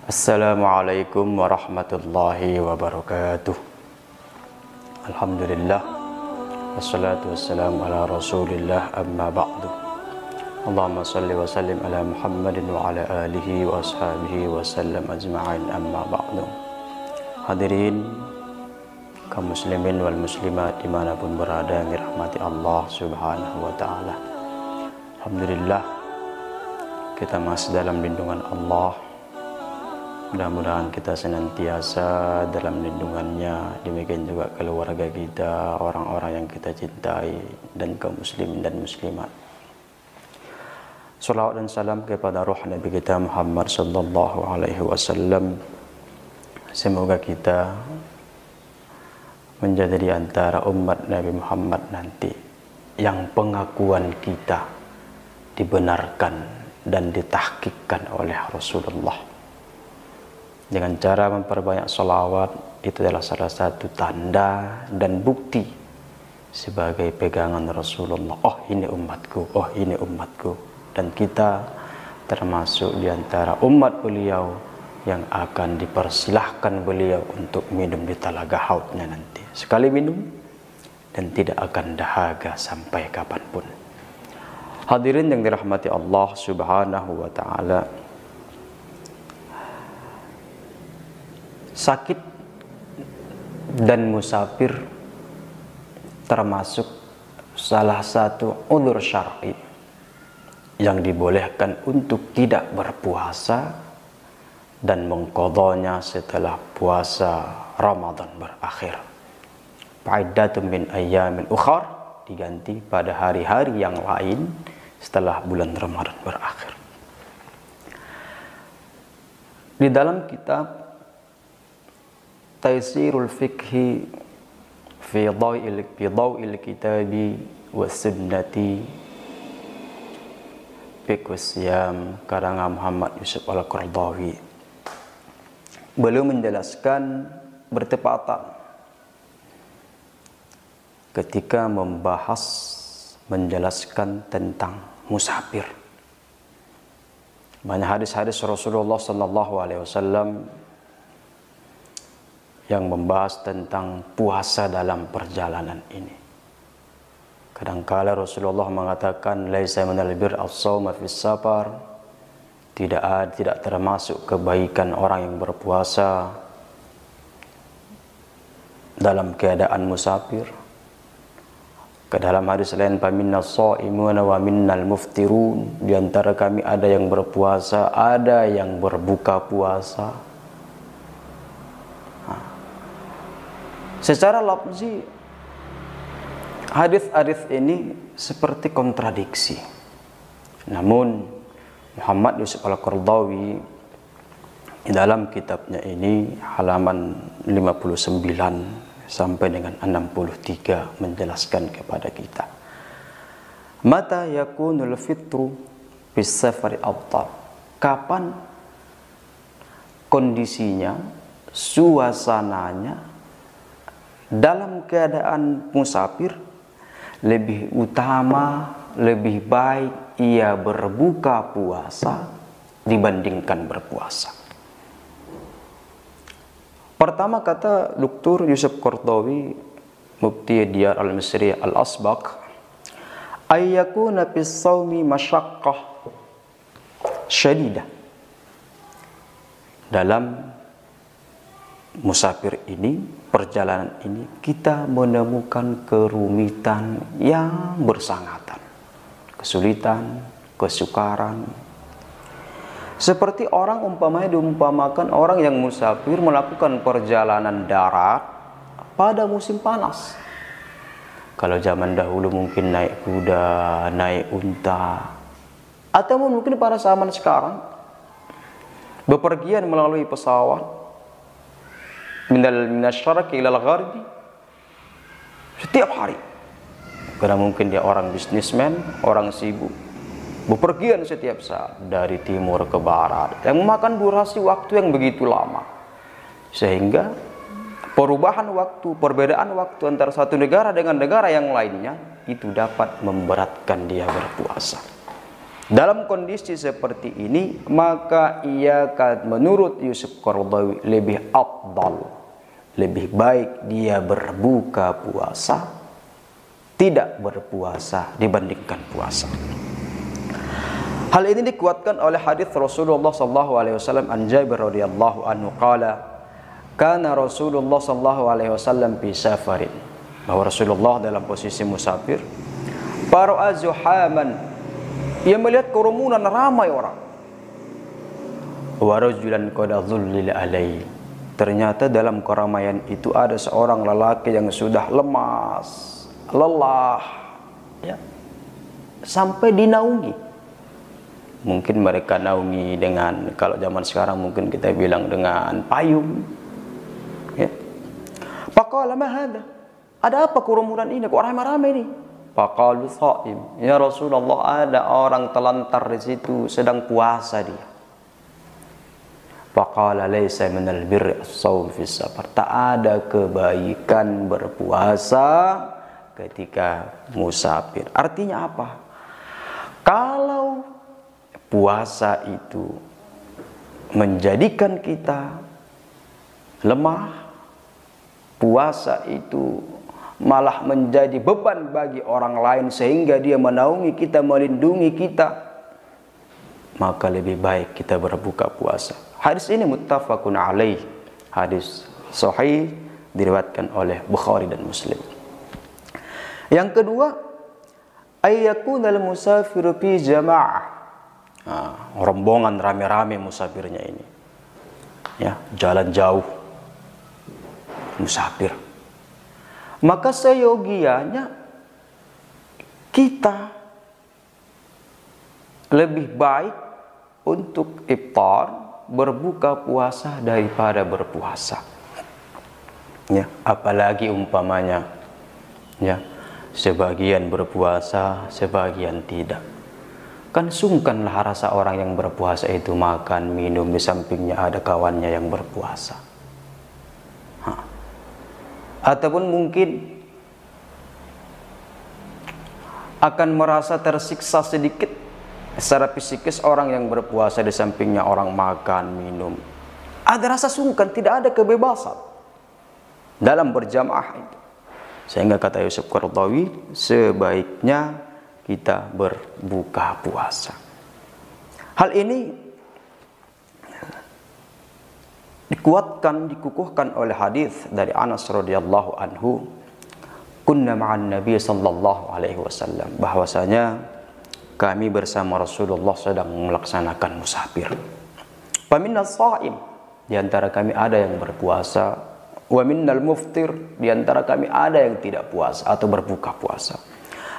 Assalamualaikum warahmatullahi wabarakatuh. Alhamdulillah, wassalatu wassalamu ala rasulillah, amma ba'du. Allahumma salli wa sallim ala Muhammadin wa ala alihi wa ashabihi wa sallam ajma'in, amma ba'du. Hadirin kaum muslimin wal muslimat dimanapun berada yang dirahmati Allah subhanahu wa ta'ala. Alhamdulillah, kita masih dalam lindungan Allah. Mudah-mudahan kita senantiasa dalam lindungannya, demikian juga keluarga kita, orang-orang yang kita cintai, dan kaum muslimin dan muslimat. Salawat dan salam kepada ruh Nabi kita Muhammad sallallahu alaihi wasallam. Semoga kita menjadi di antara umat Nabi Muhammad nanti yang pengakuan kita dibenarkan dan ditahqiqkan oleh Rasulullah. Dengan cara memperbanyak salawat, itu adalah salah satu tanda dan bukti sebagai pegangan Rasulullah. Oh, ini umatku, oh ini umatku. Dan kita termasuk di antara umat beliau yang akan dipersilahkan beliau untuk minum di talaga haudnya nanti. Sekali minum dan tidak akan dahaga sampai kapanpun. Hadirin yang dirahmati Allah subhanahu wa ta'ala, sakit dan musafir termasuk salah satu udzur syar'i yang dibolehkan untuk tidak berpuasa dan mengqadanya setelah puasa Ramadan berakhir. Fa'iddatun min ayyamin ukhar, diganti pada hari-hari yang lain setelah bulan Ramadan berakhir. Di dalam kitab Taysirul Fiqhi fi Dhaw'il Kitabi wa Sunnati Fiqh Siyam karangan Muhammad Yusuf Al-Qaradawi, beliau menjelaskan bertepatan ketika menjelaskan tentang musafir. Banyak hadis-hadis Rasulullah sallallahu alaihi wasallam yang membahas tentang puasa dalam perjalanan ini. Kadangkala Rasulullah mengatakan laisa minal birri as-shaum fi safar, tidak termasuk kebaikan orang yang berpuasa dalam keadaan musafir. Ke dalam hadis lain, faminnas shaimuna wa minnal muftirun, di antara kami ada yang berpuasa, ada yang berbuka puasa. Secara lafzi, hadis-hadis ini seperti kontradiksi. Namun Muhammad Yusuf Al-Qaradawi dalam kitabnya ini halaman 59 sampai dengan 63 menjelaskan kepada kita, mata yakunul fitru bis safari afdal, kapan kondisinya, suasananya dalam keadaan musafir lebih utama, lebih baik ia berbuka puasa dibandingkan berpuasa. Pertama kata Dr. Yusuf Qaradawi, Mufti Diyar Al-Misri Al-Asbaq, ayyakuna fis shaumi masyaqqah syadidah. Dalam musafir ini, perjalanan ini, kita menemukan kerumitan yang bersangatan, kesulitan, kesukaran. Seperti orang diumpamakan orang yang musafir melakukan perjalanan darat pada musim panas. Kalau zaman dahulu mungkin naik kuda, naik unta, atau mungkin pada zaman sekarang bepergian melalui pesawat minasyarqi ilal gharbi setiap hari. Karena mungkin dia orang bisnismen, orang sibuk, bepergian setiap saat dari timur ke barat, yang memakan durasi waktu yang begitu lama, sehingga perubahan waktu, perbedaan waktu antara satu negara dengan negara yang lainnya itu dapat memberatkan dia berpuasa. Dalam kondisi seperti ini, maka ia menurut Yusuf Qaradawi lebih afdal, lebih baik dia berbuka puasa, tidak berpuasa dibandingkan puasa. Hal ini dikuatkan oleh hadis Rasulullah sallallahu alaihi wasallam an Jabir radhiyallahu anhu qala kana Rasulullah sallallahu alaihi wasallam fi safarin, bahwa Rasulullah dalam posisi musafir, para azhaman, ia melihat kerumunan ramai orang. Wa rajulan qad dhullila alaihi, ternyata dalam keramaian itu ada seorang lelaki yang sudah lemas, lelah, ya, sampai dinaungi. Mungkin mereka naungi dengan, kalau zaman sekarang mungkin kita bilang dengan payung, ya. Faqala ma hadha, ada apa kerumunan ini, kok ramai-ramai ini? Faqalu shaim, ya Rasulullah, ada orang telantar di situ sedang puasa dia. Faqala laisa minal birri as-shaum fi safar, tak ada kebaikan berpuasa ketika musafir. Artinya apa? Kalau puasa itu menjadikan kita lemah, puasa itu malah menjadi beban bagi orang lain sehingga dia menaungi kita, melindungi kita, maka lebih baik kita berbuka puasa. Hadis ini muttafaqun alaih, hadis sahih, diriwayatkan oleh Bukhari dan Muslim. Yang kedua, ayyakunal musafiru fi jamaah, rombongan rame-rame musafirnya ini, ya, jalan jauh musafir, maka seyogianya kita lebih baik untuk iftar, berbuka puasa daripada berpuasa, ya. Apalagi umpamanya, ya, sebagian berpuasa, sebagian tidak, kan sungkanlah rasa orang yang berpuasa itu makan minum, di sampingnya ada kawannya yang berpuasa. Ataupun mungkin akan merasa tersiksa sedikit secara psikis orang yang berpuasa, di sampingnya orang makan minum. Ada rasa sungkan, tidak ada kebebasan dalam berjamaah itu. Sehingga kata Yusuf Qaradawi, sebaiknya kita berbuka puasa. Hal ini dikuatkan, dikukuhkan oleh hadis dari Anas radhiyallahu anhu, kunna ma'an Nabi sallallahu alaihi wasallam, bahwasanya kami bersama Rasulullah sedang melaksanakan musafir. Faminna shaim, di antara kami ada yang berpuasa, wa minnal muftir, di antara kami ada yang tidak puasa atau berbuka puasa.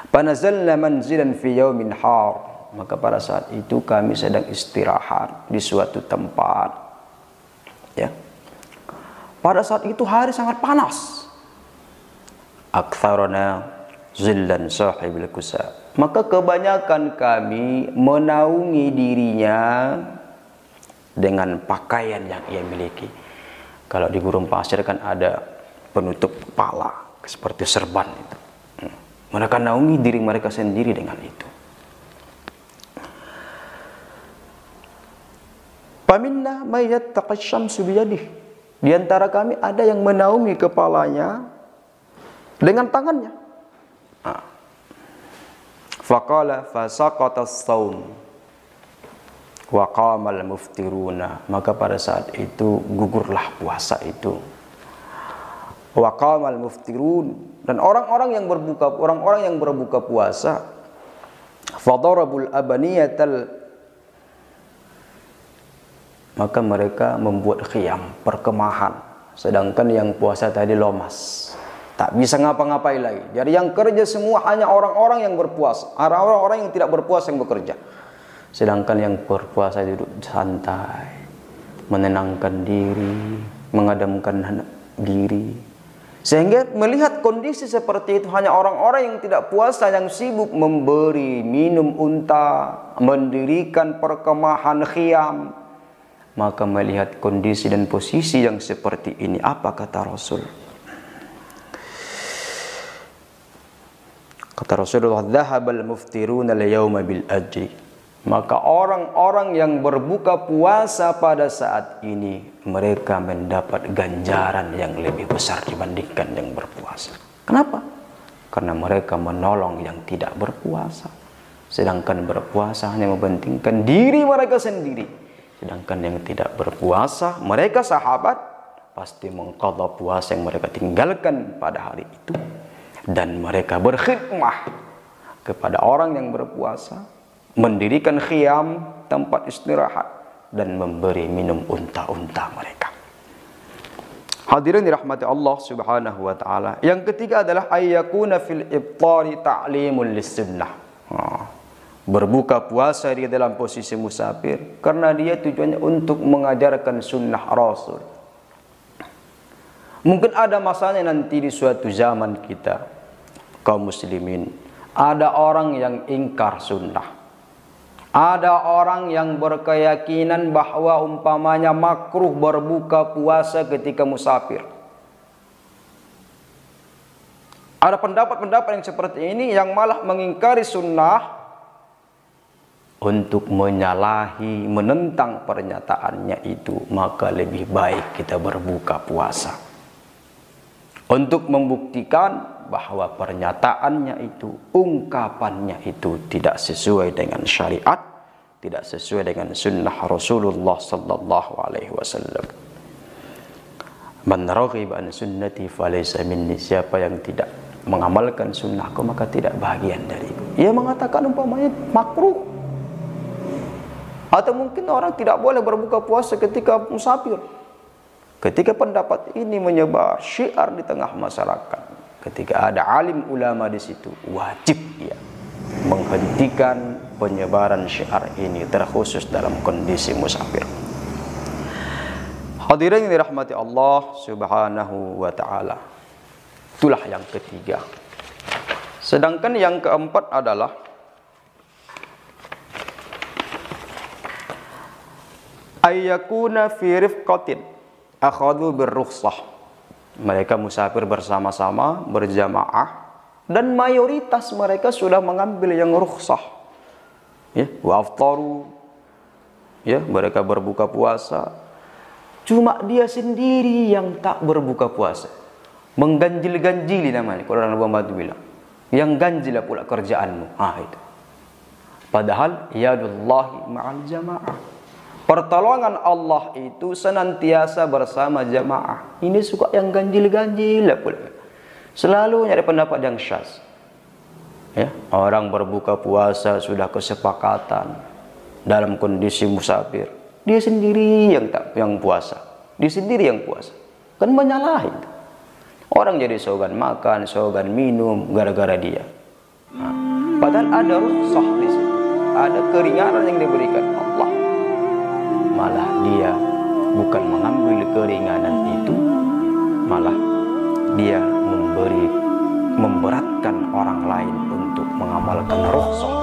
Fanazalna manzilan fi yaumin har, maka pada saat itu kami sedang istirahat di suatu tempat, ya. Pada saat itu hari sangat panas. Aktsarana zillan sahibil kusa, maka kebanyakan kami menaungi dirinya dengan pakaian yang ia miliki. Kalau di gurun pasir kan ada penutup kepala seperti serban itu. Mereka naungi diri mereka sendiri dengan itu. Faminna may yattaqi syamsu biyadihi, di antara kami ada yang menaungi kepalanya dengan tangannya. Faqala fasaqata as-shaum wa qama al-muftiruna, maka pada saat itu gugurlah puasa itu. Wa qama al-muftirun, dan orang-orang yang berbuka puasa, fadarabul abaniyatal, maka mereka membuat khiyam, perkemahan, sedangkan yang puasa tadi lemas, tak bisa ngapa-ngapain lagi. Jadi yang kerja semua hanya orang-orang yang berpuasa, orang-orang yang tidak berpuasa yang bekerja, sedangkan yang berpuasa duduk santai, menenangkan diri, mengadamkan diri. Sehingga melihat kondisi seperti itu, hanya orang-orang yang tidak puasa yang sibuk memberi minum unta, mendirikan perkemahan khiyam. Maka melihat kondisi dan posisi yang seperti ini, apa kata Rasul? Kata Rasulullah, "Dhahabal muftiruna al-yawma bil ajri." Maka orang-orang yang berbuka puasa pada saat ini, mereka mendapat ganjaran yang lebih besar dibandingkan yang berpuasa. Kenapa? Karena mereka menolong yang tidak berpuasa. Sedangkan berpuasa hanya mementingkan diri mereka sendiri. Sedangkan yang tidak berpuasa, mereka sahabat, pasti mengqadha puasa yang mereka tinggalkan pada hari itu. Dan mereka berkhidmah kepada orang yang berpuasa, mendirikan khiyam, tempat istirahat, dan memberi minum unta-unta mereka. Hadirin dirahmati Allah Subhanahu wa taala. Yang ketiga adalah ayyakuna fil iftari ta'limul lis-sunnah. Berbuka puasa di dalam posisi musafir karena dia tujuannya untuk mengajarkan sunnah Rasul. Mungkin ada masanya nanti di suatu zaman kita, kaum muslimin, ada orang yang ingkar sunnah. Ada orang yang berkeyakinan bahwa umpamanya makruh berbuka puasa ketika musafir. Ada pendapat-pendapat yang seperti ini yang malah mengingkari sunnah untuk menyalahi, menentang pernyataannya itu. Maka lebih baik kita berbuka puasa untuk membuktikan bahwa pernyataannya itu, ungkapannya itu tidak sesuai dengan syariat, tidak sesuai dengan sunnah Rasulullah sallallahu alaihi wasallam. Man raghiba an sunnati falaysa minni, siapa yang tidak mengamalkan sunnahku maka tidak bagian dariku. Ia mengatakan umpamanya makruh. Atau mungkin orang tidak boleh berbuka puasa ketika musafir. Ketika pendapat ini menyebar syiar di tengah masyarakat, ketika ada alim ulama di situ, wajib dia menghentikan penyebaran syiar ini, terkhusus dalam kondisi musafir. Hadirin yang dirahmati Allah Subhanahu wa taala. Itulah yang ketiga. Sedangkan yang keempat adalah ayyakuna fi rifqatin akhadhu birrukhsah. Mereka musafir bersama-sama, berjamaah, dan mayoritas mereka sudah mengambil yang rukhsah. Ya, wa aftaru. Ya, mereka berbuka puasa. Cuma dia sendiri yang tak berbuka puasa. Mengganjil-ganjili namanya, kalau orang Batu bilang. Yang ganjil pula kerjaanmu. Itu. Padahal yadullahi ma'al jamaah. Pertolongan Allah itu senantiasa bersama jamaah. Ini suka yang ganjil-ganjil pula. Selalu nyari pendapat yang syaz. Ya, orang berbuka puasa sudah kesepakatan dalam kondisi musafir. Dia sendiri yang puasa. Dia sendiri yang puasa. Kan menyalahi. Orang jadi sogan makan, sogan minum gara-gara dia. Padahal ada rukhsah di situ. Ada keringanan yang diberikan Allah. Malah dia bukan mengambil keringanan itu, malah dia memberatkan orang lain untuk mengamalkan rukhsah